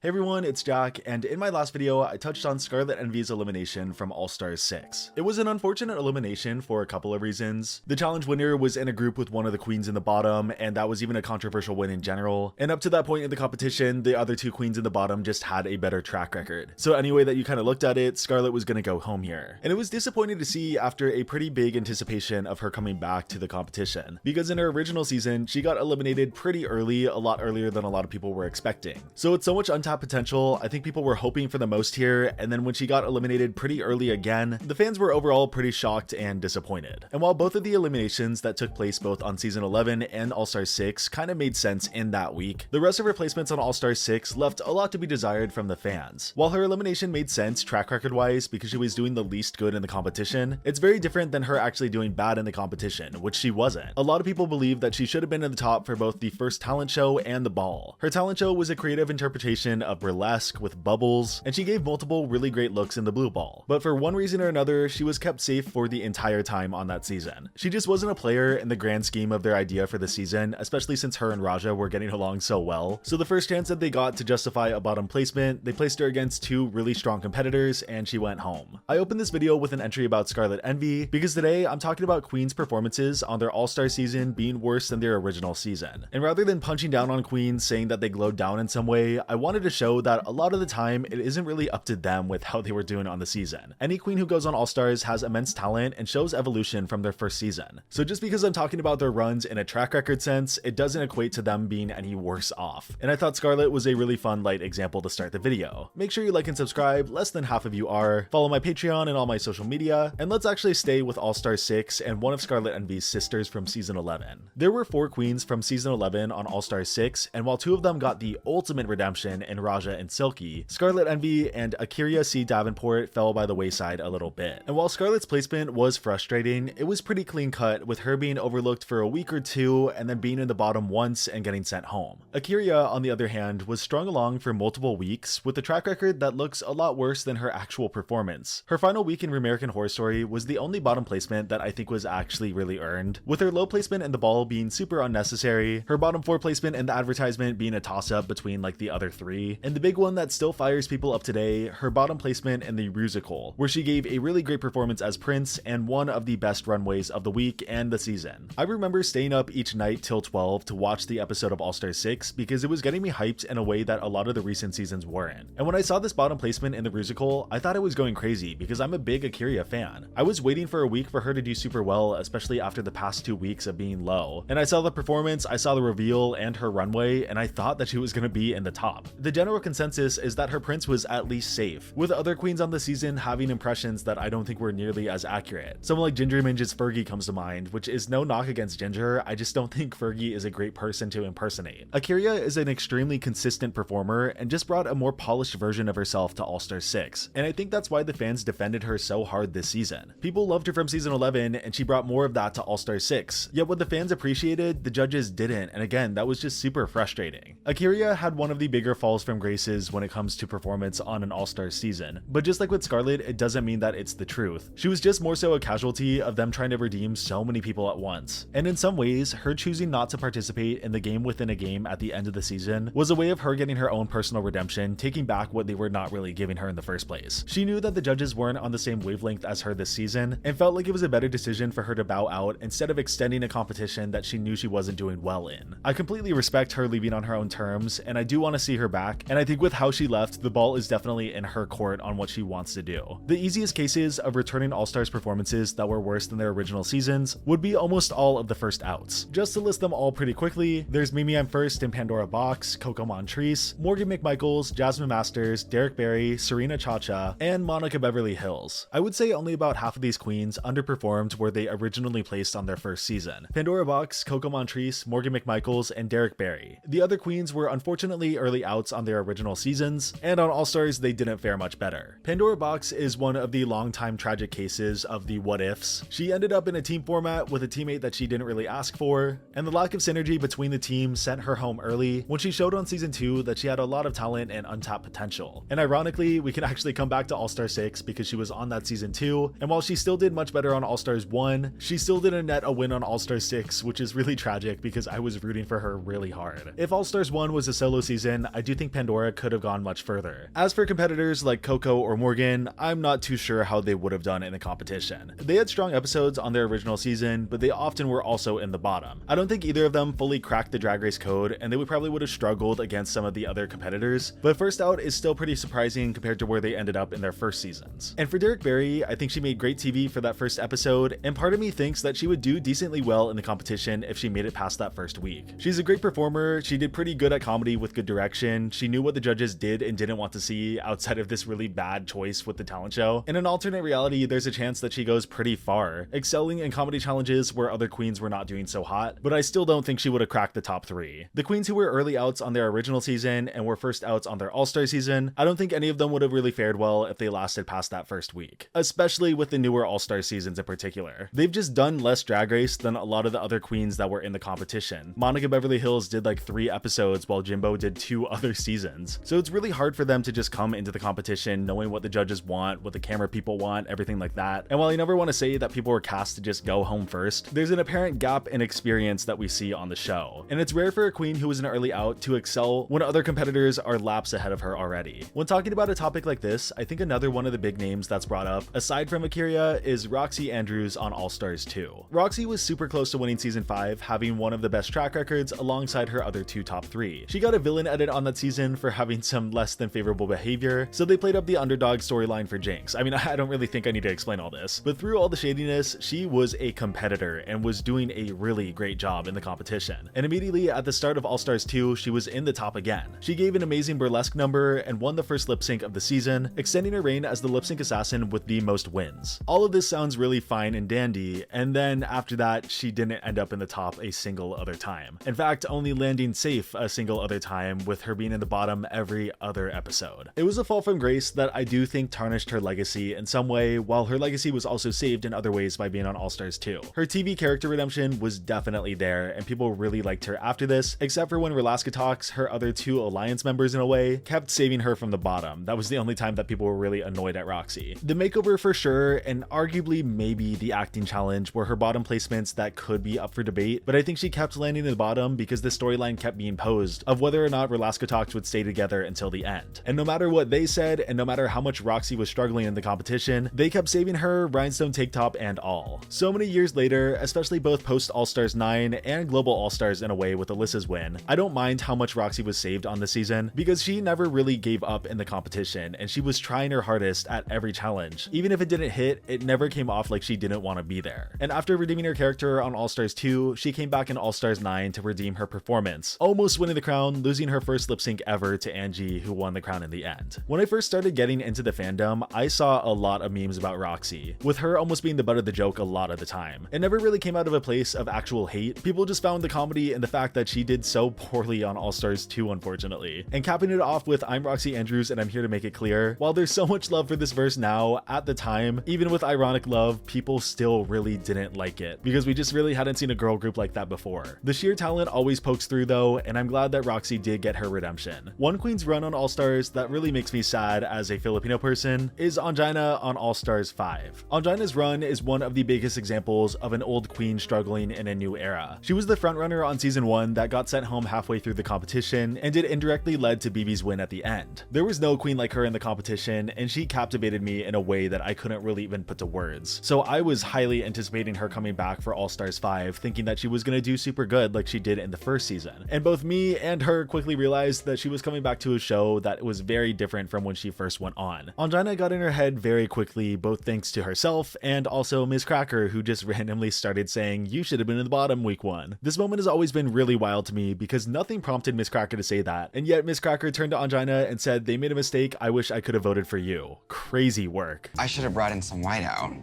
Hey everyone, it's Jack, and in my last video, I touched on Scarlet Envy's elimination from All-Stars 6. It was an unfortunate elimination for a couple of reasons. The challenge winner was in a group with one of the queens in the bottom, and that was even a controversial win in general. And up to that point in the competition, the other two queens in the bottom just had a better track record. So any way that you kind of looked at it, Scarlet was gonna go home here. And it was disappointing to see after a pretty big anticipation of her coming back to the competition, because in her original season, she got eliminated pretty early, a lot earlier than a lot of people were expecting. So it's so much untapped potential. I think people were hoping for the most here, and then when she got eliminated pretty early again, the fans were overall pretty shocked and disappointed. And while both of the eliminations that took place both on season 11 and All-Star 6 kind of made sense in that week, the rest of her placements on All-Star 6 left a lot to be desired from the fans. While her elimination made sense track record wise because she was doing the least good in the competition, it's very different than her actually doing bad in the competition, which she wasn't. A lot of people believe that she should have been in the top for both the first talent show and the ball. Her talent show was a creative interpretation of burlesque with bubbles, and she gave multiple really great looks in the blue ball. But for one reason or another, she was kept safe for the entire time on that season. She just wasn't a player in the grand scheme of their idea for the season, especially since her and Raja were getting along so well. So the first chance that they got to justify a bottom placement, they placed her against two really strong competitors, and she went home. I opened this video with an entry about Scarlet Envy because today I'm talking about Queen's performances on their All-Star season being worse than their original season. And rather than punching down on Queens saying that they glowed down in some way, I wanted to show that a lot of the time it isn't really up to them with how they were doing on the season. Any queen who goes on All-Stars has immense talent and shows evolution from their first season. So just because I'm talking about their runs in a track record sense, it doesn't equate to them being any worse off. And I thought Scarlet was a really fun light example to start the video. Make sure you like and subscribe, less than half of you are, follow my Patreon and all my social media, and let's actually stay with All-Star 6 and one of Scarlet Envy's sisters from season 11. There were 4 queens from season 11 on All-Star 6, and while 2 of them got the ultimate redemption in Raja and Silky, Scarlet Envy and Akira C. Davenport fell by the wayside a little bit. And while Scarlet's placement was frustrating, it was pretty clean cut, with her being overlooked for a week or two and then being in the bottom once and getting sent home. Akira, on the other hand, was strung along for multiple weeks with a track record that looks a lot worse than her actual performance. Her final week in American Horror Story was the only bottom placement that I think was actually really earned, with her low placement in the ball being super unnecessary, her bottom 4 placement in the advertisement being a toss-up between like the other 3, and the big one that still fires people up today, her bottom placement in the musical, where she gave a really great performance as Prince and one of the best runways of the week and the season. I remember staying up each night till 12 to watch the episode of All-Star 6 because it was getting me hyped in a way that a lot of the recent seasons weren't. And when I saw this bottom placement in the musical, I thought I was going crazy because I'm a big Akira fan. I was waiting for a week for her to do super well, especially after the past 2 weeks of being low. And I saw the performance, I saw the reveal and her runway, and I thought that she was going to be in the top. The general consensus is that her Prince was at least safe, with other queens on the season having impressions that I don't think were nearly as accurate. Someone like Ginger Minge's Fergie comes to mind, which is no knock against Ginger, I just don't think Fergie is a great person to impersonate. Akira is an extremely consistent performer and just brought a more polished version of herself to All-Star 6, and I think that's why the fans defended her so hard this season. People loved her from season 11 and she brought more of that to All-Star 6, yet what the fans appreciated, the judges didn't, and again, that was just super frustrating. Akira had one of the bigger falls from graces when it comes to performance on an All-Star season, but just like with Scarlet, it doesn't mean that it's the truth. She was just more so a casualty of them trying to redeem so many people at once. And in some ways, her choosing not to participate in the game within a game at the end of the season was a way of her getting her own personal redemption, taking back what they were not really giving her in the first place. She knew that the judges weren't on the same wavelength as her this season and felt like it was a better decision for her to bow out instead of extending a competition that she knew she wasn't doing well in. I completely respect her leaving on her own terms, and I do want to see her back, and I think with how she left, the ball is definitely in her court on what she wants to do. The easiest cases of returning All-Stars performances that were worse than their original seasons would be almost all of the first outs. Just to list them all pretty quickly, there's Mimi I'm First and Pandora Box, Coco Montrese, Morgan McMichaels, Jasmine Masters, Derek Barry, Serena Chacha, and Monica Beverly Hills. I would say only about half of these queens underperformed where they originally placed on their first season. Pandora Box, Coco Montrese, Morgan McMichaels, and Derek Barry. The other queens were unfortunately early outs on their original seasons, and on All-Stars they didn't fare much better. Pandora Box is one of the long-time tragic cases of the what ifs. She ended up in a team format with a teammate that she didn't really ask for, and the lack of synergy between the teams sent her home early when she showed on season 2 that she had a lot of talent and untapped potential. And ironically, we can actually come back to All-Star 6 because she was on that season 2, and while she still did much better on All-Stars 1, she still didn't net a win on All-Star 6, which is really tragic because I was rooting for her really hard. If All-Stars 1 was a solo season, I do think Pandora could have gone much further. As for competitors like Coco or Morgan, I'm not too sure how they would have done in the competition. They had strong episodes on their original season, but they often were also in the bottom. I don't think either of them fully cracked the Drag Race code, and they probably would have struggled against some of the other competitors, but first out is still pretty surprising compared to where they ended up in their first seasons. And for Derek Barry, I think she made great TV for that first episode, and part of me thinks that she would do decently well in the competition if she made it past that first week. She's a great performer, she did pretty good at comedy with good direction, she knew what the judges did and didn't want to see outside of this really bad choice with the talent show. In an alternate reality, there's a chance that she goes pretty far, excelling in comedy challenges where other queens were not doing so hot, but I still don't think she would have cracked the top 3. The queens who were early outs on their original season and were first outs on their All-Star season, I don't think any of them would have really fared well if they lasted past that first week, especially with the newer All-Star seasons in particular. They've just done less Drag Race than a lot of the other queens that were in the competition. Monica Beverly Hills did like 3 episodes while Jimbo did 2 other seasons, so it's really hard for them to just come into the competition knowing what the judges want, what the camera people want, everything like that. And while I never want to say that people were cast to just go home first, there's an apparent gap in experience that we see on the show, and it's rare for a queen who is an early out to excel when other competitors are laps ahead of her already. When talking about a topic like this, I think another one of the big names that's brought up, aside from Akira, is Roxxxy Andrews on All Stars 2. Roxxxy was super close to winning season 5, having one of the best track records alongside her other 2 top 3. She got a villain edit on that season for having some less than favorable behavior, so they played up the underdog storyline for Jinx. I mean, I don't really think I need to explain all this, but through all the shadiness, she was a competitor and was doing a really great job in the competition. And immediately at the start of All Stars 2, she was in the top again. She gave an amazing burlesque number and won the first lip sync of the season, extending her reign as the lip sync assassin with the most wins. All of this sounds really fine and dandy, and then after that, she didn't end up in the top a single other time. In fact, only landing safe a single other time, with her being in the bottom every other episode. It was a fall from grace that I do think tarnished her legacy in some way, while her legacy was also saved in other ways by being on All Stars 2. Her TV character redemption was definitely there, and people really liked her after this, except for when Relaska Talks, her other 2 Alliance members in a way, kept saving her from the bottom. That was the only time that people were really annoyed at Roxxxy. The makeover for sure, and arguably maybe the acting challenge were her bottom placements that could be up for debate, but I think she kept landing in the bottom because the storyline kept being posed of whether or not Relaska Talks would stay together until the end. And no matter what they said, and no matter how much Roxxxy was struggling in the competition, they kept saving her, rhinestone tank top and all. So many years later, especially both post All Stars 9 and Global All Stars in a way with Alyssa's win, I don't mind how much Roxxxy was saved on the season because she never really gave up in the competition and she was trying her hardest at every challenge. Even if it didn't hit, it never came off like she didn't want to be there. And after redeeming her character on All Stars 2, she came back in All Stars 9 to redeem her performance, almost winning the crown, losing her first lip sync ever to Angie, who won the crown in the end. When I first started getting into the fandom, I saw a lot of memes about Roxxxy, with her almost being the butt of the joke a lot of the time. It never really came out of a place of actual hate. People just found the comedy in the fact that she did so poorly on All Stars 2, unfortunately. And capping it off with I'm Roxxxy Andrews and I'm here to make it clear, while there's so much love for this verse now, at the time, even with ironic love, people still really didn't like it, because we just really hadn't seen a girl group like that before. The sheer talent always pokes through though, and I'm glad that Roxxxy did get her redemption. One queen's run on All Stars that really makes me sad as a Filipino person is Ongina on All Stars 5. Ongina's run is one of the biggest examples of an old queen struggling in a new era. She was the frontrunner on season 1 that got sent home halfway through the competition, and it indirectly led to BB's win at the end. There was no queen like her in the competition, and she captivated me in a way that I couldn't really even put to words. So I was highly anticipating her coming back for All Stars 5, thinking that she was gonna do super good like she did in the first season. And both me and her quickly realized that she was coming back to a show that was very different from when she first went on. Ongina got in her head very quickly, both thanks to herself and also Miss Cracker, who just randomly started saying, "You should have been in the bottom week 1." This moment has always been really wild to me because nothing prompted Miss Cracker to say that, and yet Miss Cracker turned to Ongina and said, "They made a mistake, I wish I could have voted for you." Crazy work. I should have brought in some whiteout,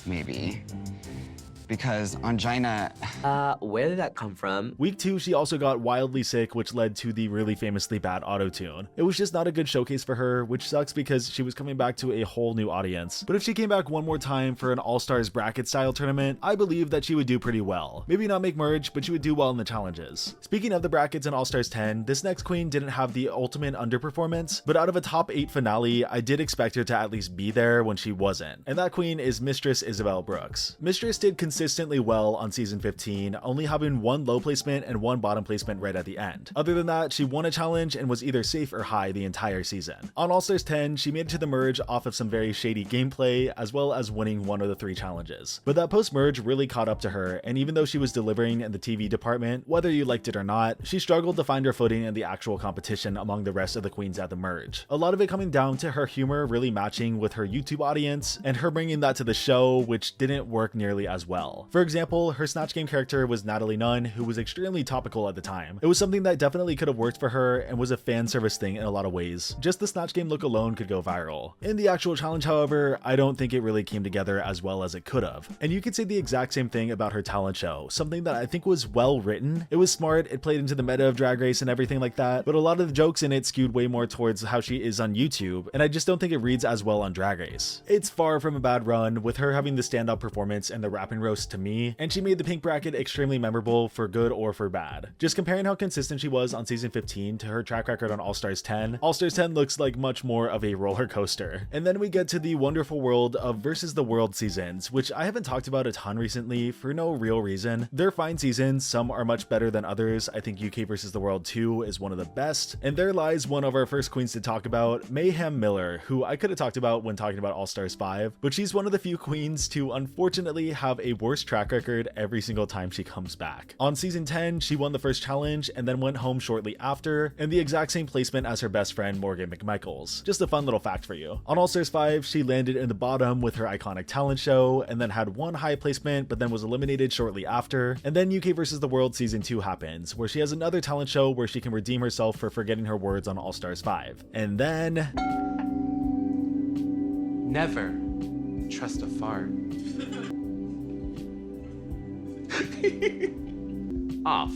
maybe. Because Ongina... Where did that come from? Week 2, she also got wildly sick, which led to the really famously bad auto-tune. It was just not a good showcase for her, which sucks because she was coming back to a whole new audience. But if she came back one more time for an All-Stars bracket style tournament, I believe that she would do pretty well. Maybe not make merge, but she would do well in the challenges. Speaking of the brackets in All-Stars 10, this next queen didn't have the ultimate underperformance, but out of a top 8 finale, I did expect her to at least be there when she wasn't. And that queen is Mistress Isabelle Brooks. Mistress did consistently well on season 15, only having one low placement and one bottom placement right at the end. Other than that, she won a challenge and was either safe or high the entire season. On All-Stars 10, she made it to the merge off of some very shady gameplay, as well as winning one of the 3 challenges. But that post-merge really caught up to her, and even though she was delivering in the TV department, whether you liked it or not, she struggled to find her footing in the actual competition among the rest of the queens at the merge. A lot of it coming down to her humor really matching with her YouTube audience, and her bringing that to the show, which didn't work nearly as well. For example, her Snatch Game character was Natalie Nunn, who was extremely topical at the time. It was something that definitely could have worked for her and was a fan service thing in a lot of ways. Just the Snatch Game look alone could go viral. In the actual challenge, however, I don't think it really came together as well as it could have. And you could say the exact same thing about her talent show, something that I think was well written. It was smart, it played into the meta of Drag Race and everything like that, but a lot of the jokes in it skewed way more towards how she is on YouTube, and I just don't think it reads as well on Drag Race. It's far from a bad run, with her having the standout performance and the rapping roast to me, and she made the pink bracket extremely memorable for good or for bad. Just comparing how consistent she was on season 15 to her track record on All-Stars 10, All-Stars 10 looks like much more of a roller coaster. And then we get to the wonderful world of Versus the World seasons, which I haven't talked about a ton recently for no real reason. They're fine seasons, some are much better than others. I think UK Versus the World 2 is one of the best, and there lies one of our first queens to talk about, Mayhem Miller, who I could have talked about when talking about All-Stars 5, but she's one of the few queens to unfortunately have a worse track record every single time she comes back. On season 10, she won the first challenge and then went home shortly after, in the exact same placement as her best friend Morgan McMichaels. Just a fun little fact for you. On All-Stars 5, she landed in the bottom with her iconic talent show, and then had one high placement, but then was eliminated shortly after. And then UK Versus the World season 2 happens, where she has another talent show where she can redeem herself for forgetting her words on All-Stars 5. And then... Never trust a fart. Off.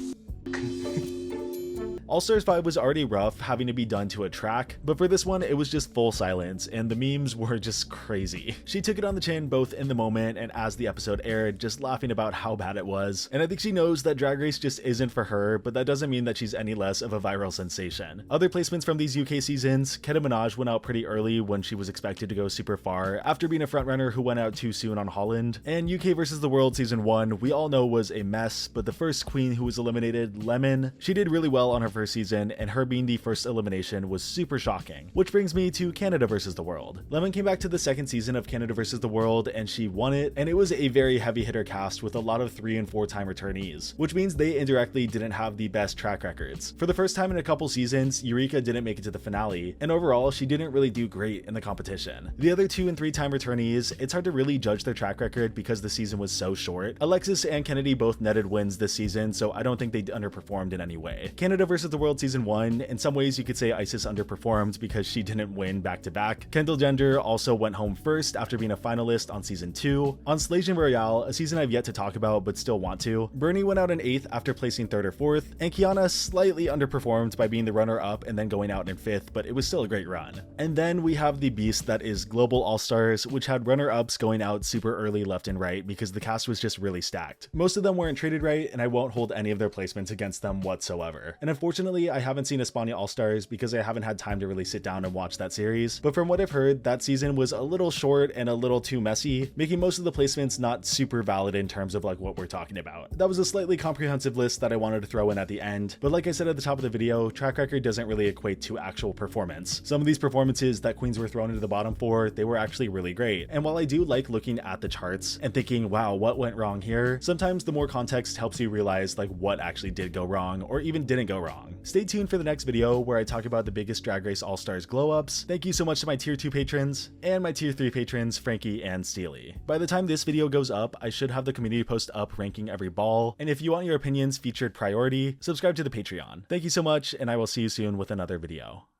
All-Stars 5 was already rough, having to be done to a track, but for this one, it was just full silence, and the memes were just crazy. She took it on the chin both in the moment and as the episode aired, just laughing about how bad it was, and I think she knows that Drag Race just isn't for her, but that doesn't mean that she's any less of a viral sensation. Other placements from these UK seasons, Keta Minaj went out pretty early when she was expected to go super far, after being a frontrunner who went out too soon on Holland, and UK Versus the World season 1, we all know was a mess, but the first queen who was eliminated, Lemon, she did really well on her first season, and her being the first elimination was super shocking. Which brings me to Canada Versus the World. Lemon came back to the second season of Canada Versus the World, and she won it, and it was a very heavy hitter cast with a lot of 3 and 4 time returnees, which means they indirectly didn't have the best track records. For the first time in a couple seasons, Eureka didn't make it to the finale, and overall, she didn't really do great in the competition. The other 2 and 3 time returnees, it's hard to really judge their track record because the season was so short. Alexis and Kennedy both netted wins this season, so I don't think they underperformed in any way. Canada Versus the World season 1, in some ways you could say Isis underperformed because she didn't win back-to-back. Kendall Gender also went home first after being a finalist on season 2. On Slation Royale, a season I've yet to talk about but still want to, Bernie went out in 8th after placing 3rd or 4th, and Kiana slightly underperformed by being the runner-up and then going out in 5th, but it was still a great run. And then we have the beast that is Global All-Stars, which had runner-ups going out super early left and right because the cast was just really stacked. Most of them weren't treated right, and I won't hold any of their placements against them whatsoever. And unfortunately, I haven't seen Espana All-Stars because I haven't had time to really sit down and watch that series, but from what I've heard, that season was a little short and a little too messy, making most of the placements not super valid in terms of like what we're talking about. That was a slightly comprehensive list that I wanted to throw in at the end, but like I said at the top of the video, track record doesn't really equate to actual performance. Some of these performances that queens were thrown into the bottom for, they were actually really great, and while I do like looking at the charts and thinking, wow, what went wrong here, sometimes the more context helps you realize like what actually did go wrong or even didn't go wrong. Stay tuned for the next video where I talk about the biggest Drag Race All-Stars glow-ups. Thank you so much to my tier 2 patrons and my tier 3 patrons, Frankie and Steely. By the time this video goes up, I should have the community post up ranking every ball, and if you want your opinions featured priority, subscribe to the Patreon. Thank you so much, and I will see you soon with another video.